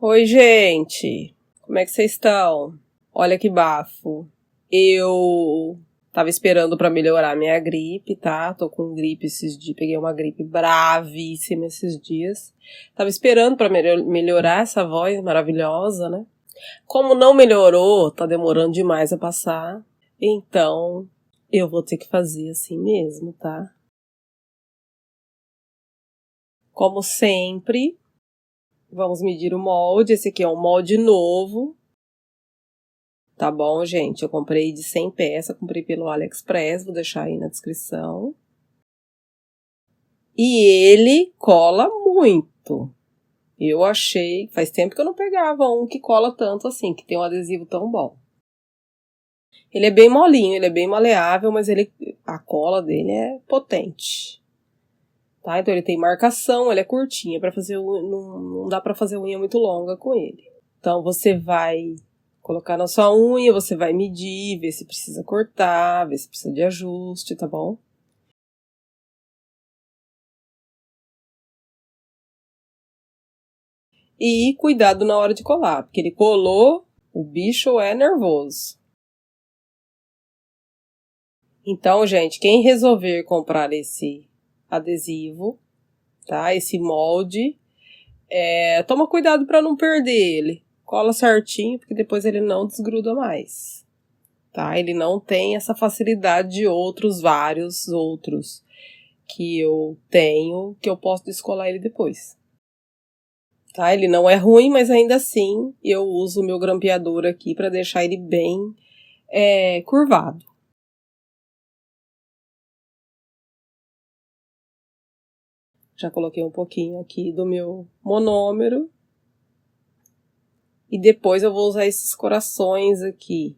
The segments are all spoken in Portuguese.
Oi, gente! Como é que vocês estão? Olha que bafo. Eu tava esperando pra melhorar minha gripe, tá? Tô com gripe esses dias, peguei uma gripe bravíssima esses dias. Tava esperando pra melhorar essa voz maravilhosa, né? Como não melhorou, tá demorando demais a passar. Então, eu vou ter que fazer assim mesmo, tá? Como sempre, vamos medir o molde. Esse aqui é um molde novo. Tá bom, gente? Eu comprei de 100 peças, comprei pelo AliExpress, vou deixar aí na descrição. E ele cola muito. Eu achei, faz tempo que eu não pegava um que cola tanto assim, que tem um adesivo tão bom. Ele é bem molinho, ele é bem maleável, mas a cola dele é potente. Tá? Então ele tem marcação, ele é curtinho, para fazer não dá para fazer unha muito longa com ele. Então você vai colocar na sua unha, você vai medir, ver se precisa cortar, ver se precisa de ajuste, tá bom? E cuidado na hora de colar, porque ele colou, o bicho é nervoso. Então, gente, quem resolver comprar esse adesivo, tá? Esse molde, toma cuidado para não perder ele. Cola certinho, porque depois ele não desgruda mais. Tá? Ele não tem essa facilidade de vários outros que eu tenho, que eu posso descolar ele depois. Tá? Ele não é ruim, mas ainda assim eu uso o meu grampeador aqui para deixar ele bem curvado. Já coloquei um pouquinho aqui do meu monômero. E depois eu vou usar esses corações aqui,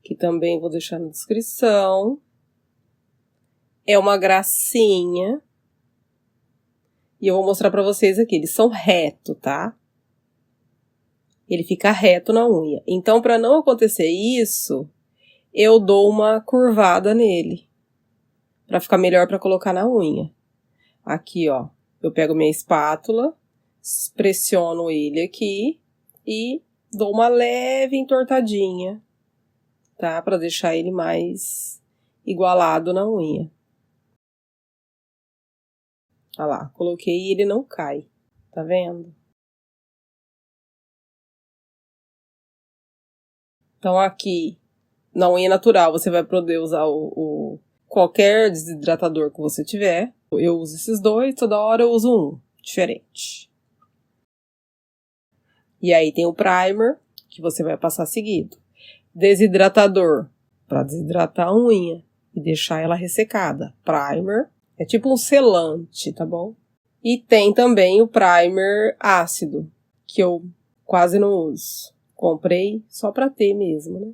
que também vou deixar na descrição. É uma gracinha. E eu vou mostrar pra vocês aqui. Eles são reto, tá? Ele fica reto na unha. Então, pra não acontecer isso, eu dou uma curvada nele. Pra ficar melhor pra colocar na unha. Aqui, ó. Eu pego minha espátula, pressiono ele aqui e dou uma leve entortadinha, tá? Pra deixar ele mais igualado na unha. Olha lá, coloquei e ele não cai. Tá vendo? Então aqui, na unha natural, você vai poder usar qualquer desidratador que você tiver. Eu uso esses dois, toda hora eu uso um diferente. E aí tem o primer, que você vai passar seguido. Desidratador, para desidratar a unha e deixar ela ressecada. Primer, é tipo um selante, tá bom? E tem também o primer ácido, que eu quase não uso. Comprei só pra ter mesmo, né?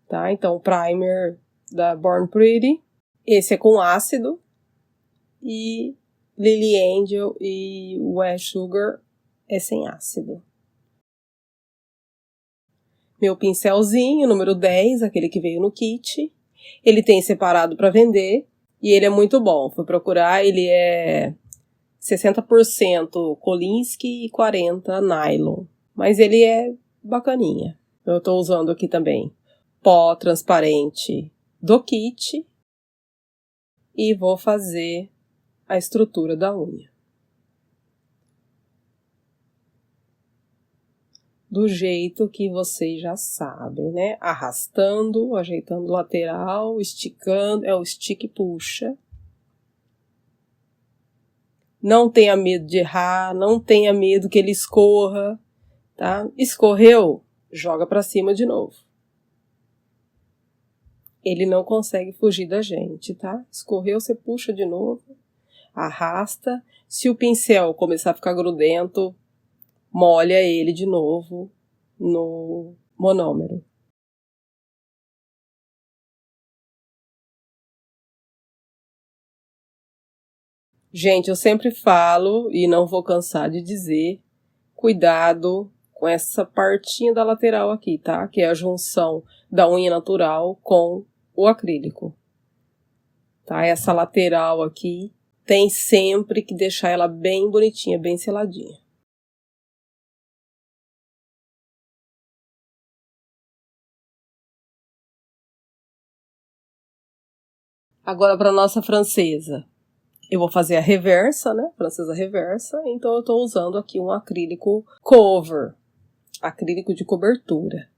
Tá? Então, o primer da Born Pretty. Esse é com ácido. E Lily Angel e Wet Sugar é sem ácido. Meu pincelzinho, número 10, aquele que veio no kit. Ele tem separado para vender. E ele é muito bom. Fui procurar, ele é 60% Kolinsky e 40% nylon. Mas ele é bacaninha. Eu estou usando aqui também pó transparente do kit. E vou fazer a estrutura da unha. Do jeito que vocês já sabem, né? Arrastando, ajeitando o lateral, esticando, é o estique e puxa. Não tenha medo de errar, não tenha medo que ele escorra, tá? Escorreu, joga pra cima de novo. Ele não consegue fugir da gente, tá? Escorreu, você puxa de novo, arrasta. Se o pincel começar a ficar grudento, molha ele de novo no monômero. Gente, eu sempre falo e não vou cansar de dizer, cuidado com essa partinha da lateral aqui, tá? Que é a junção da unha natural com o acrílico. Tá? Essa lateral aqui tem sempre que deixar ela bem bonitinha, bem seladinha. Agora para nossa francesa. Eu vou fazer a reversa, né? Francesa reversa. Então eu estou usando aqui um acrílico cover. Acrílico de cobertura.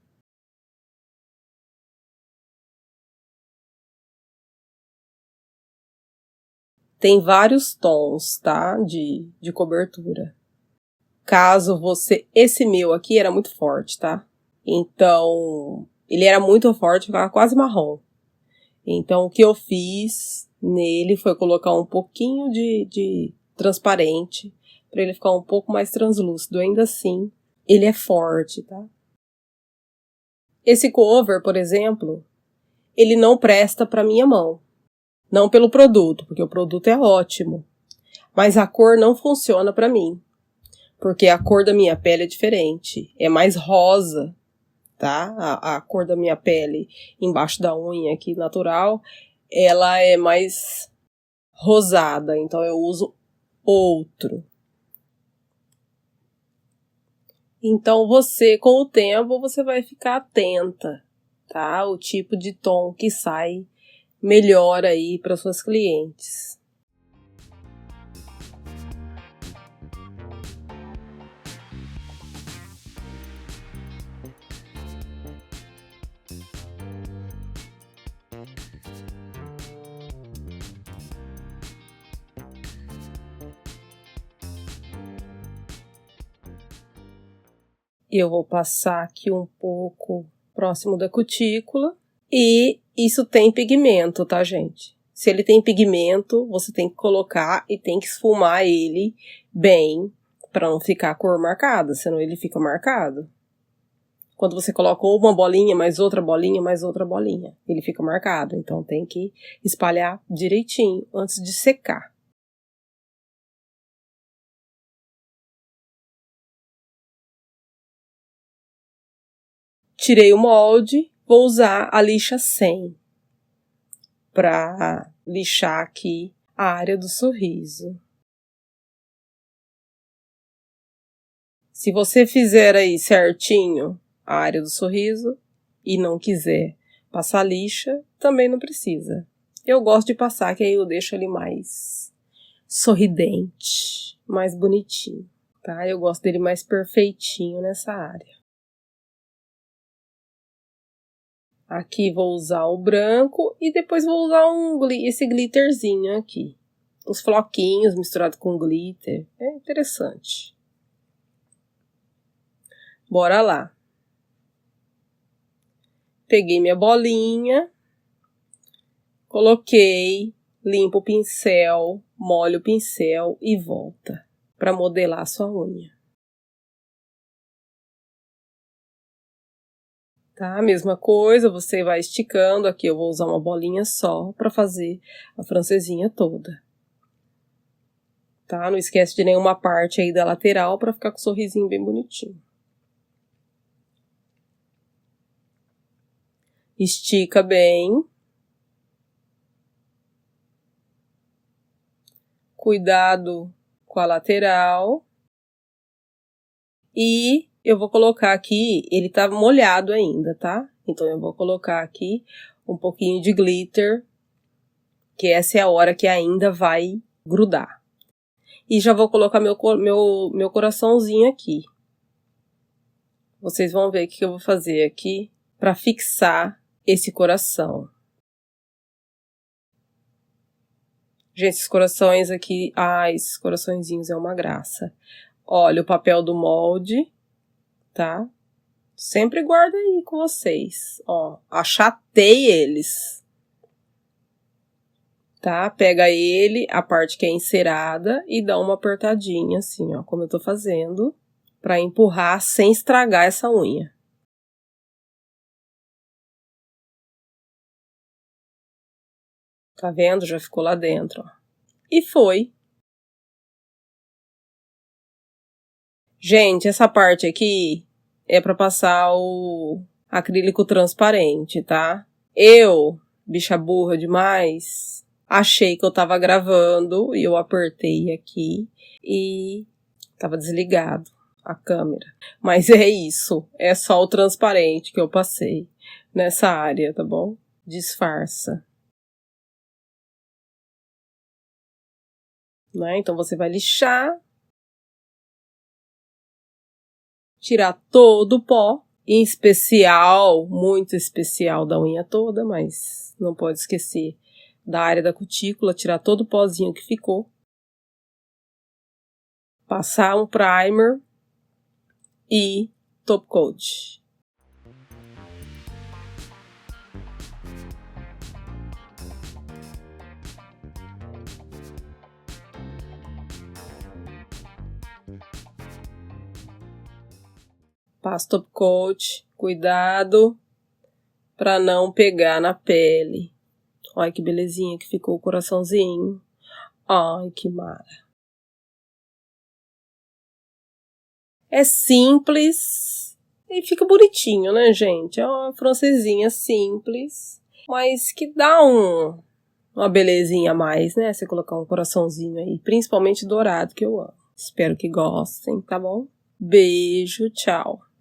Tem vários tons, tá? De cobertura. Caso você... Esse meu aqui era muito forte, tá? Então, ele era muito forte, ficava quase marrom. Então, o que eu fiz nele foi colocar um pouquinho de transparente, para ele ficar um pouco mais translúcido. Ainda assim, ele é forte, tá? Esse cover, por exemplo, ele não presta para minha mão. Não pelo produto, porque o produto é ótimo. Mas a cor não funciona para mim. Porque a cor da minha pele é diferente. É mais rosa, tá? A cor da minha pele embaixo da unha aqui, natural, ela é mais rosada. Então eu uso outro. Então você, com o tempo, você vai ficar atenta, tá? O tipo de tom que sai melhor aí para suas clientes. Eu vou passar aqui um pouco próximo da cutícula. E isso tem pigmento, tá, gente? Se ele tem pigmento, você tem que colocar e tem que esfumar ele bem para não ficar a cor marcada, senão ele fica marcado. Quando você coloca uma bolinha, mais outra bolinha, mais outra bolinha, ele fica marcado. Então tem que espalhar direitinho antes de secar. Tirei o molde, vou usar a lixa 100 para lixar aqui a área do sorriso. Se você fizer aí certinho a área do sorriso e não quiser passar lixa, também não precisa. Eu gosto de passar, que aí eu deixo ele mais sorridente, mais bonitinho, tá? Eu gosto dele mais perfeitinho nessa área. Aqui vou usar o branco e depois vou usar esse glitterzinho aqui. Uns floquinhos misturados com glitter. É interessante. Bora lá. Peguei minha bolinha, coloquei, limpo o pincel, molho o pincel e volta para modelar a sua unha. Tá? Mesma coisa, você vai esticando. Aqui eu vou usar uma bolinha só para fazer a francesinha toda. Tá? Não esquece de nenhuma parte aí da lateral para ficar com o sorrisinho bem bonitinho. Estica bem. Cuidado com a lateral. E eu vou colocar aqui, ele tá molhado ainda, tá? Então eu vou colocar aqui um pouquinho de glitter, que essa é a hora que ainda vai grudar. E já vou colocar meu coraçãozinho aqui. Vocês vão ver o que eu vou fazer aqui para fixar esse coração. Gente, esses corações aqui, esses coraçõezinhos é uma graça. Olha o papel do molde, tá? Sempre guarda aí com vocês, ó. Achatei eles. Tá? Pega ele, a parte que é encerada, e dá uma apertadinha assim, ó, como eu tô fazendo, pra empurrar sem estragar essa unha. Tá vendo? Já ficou lá dentro, ó. E foi. Gente, essa parte aqui é pra passar o acrílico transparente, tá? Eu, bicha burra demais, achei que eu tava gravando e eu apertei aqui e tava desligado a câmera. Mas é isso, é só o transparente que eu passei nessa área, tá bom? Disfarça. Né? Então você vai lixar, tirar todo o pó, em especial, muito especial da unha toda, mas não pode esquecer da área da cutícula, tirar todo o pozinho que ficou. Passar um primer e top coat. Passa top coat, cuidado para não pegar na pele. Olha que belezinha que ficou o coraçãozinho. Ai, que mara. É simples e fica bonitinho, né, gente? É uma francesinha simples, mas que dá uma belezinha a mais, né? Você colocar um coraçãozinho aí, principalmente dourado, que eu amo. Espero que gostem, tá bom? Beijo, tchau.